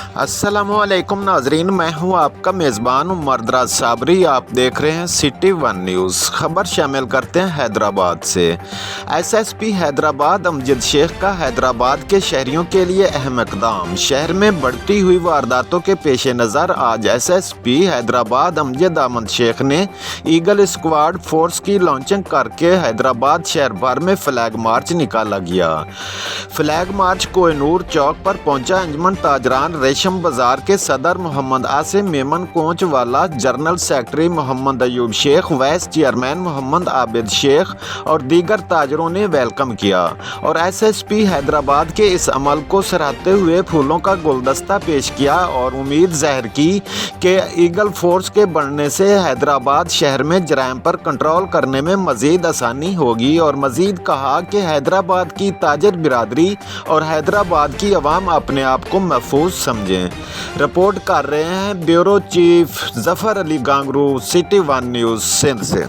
अस्सलामुअलैकुम नाजरीन, मैं हूं आपका मेज़बान उमर दराज साबरी। आप देख रहे हैं सिटी वन न्यूज़। खबर शामिल करते हैं हैदराबाद से। एसएसपी हैदराबाद अमजद शेख का हैदराबाद के शहरियों के लिए अहम इक़दाम। शहर में बढ़ती हुई वारदातों के पेश नज़र आज एसएसपी हैदराबाद अमजद अहमद शेख ने ईगल स्क्वाड फोर्स की लॉन्चिंग करके हैदराबाद शहर भर में फ्लैग मार्च निकाला गया। फ्लैग मार्च कोहिनूर चौक पर पहुंचा। अंजुमन ताजरान रेशम बाजार के सदर मोहम्मद आसिम मेमन कोच वाला, general secretary Mohammed Ayub Shaikh, vice chairman Mohammed Abid Shaikh और दीगर ताजरों ने वेलकम किया और एसएसपी हैदराबाद के इस अमल को सराहते हुए फूलों का गुलदस्ता पेश किया और उम्मीद जाहिर की कि ईगल फोर्स के बढ़ने से हैदराबाद शहर में जराइम पर कंट्रोल करने में मज़ीद आसानी होगी और मज़ीद कहा कि हैदराबाद की ताजर बिरादरी और हैदराबाद की अवाम अपने आप को महफूज समझें। रिपोर्ट कर रहे हैं bureau chief Zafar Ali Gangro, city one news Sindh से।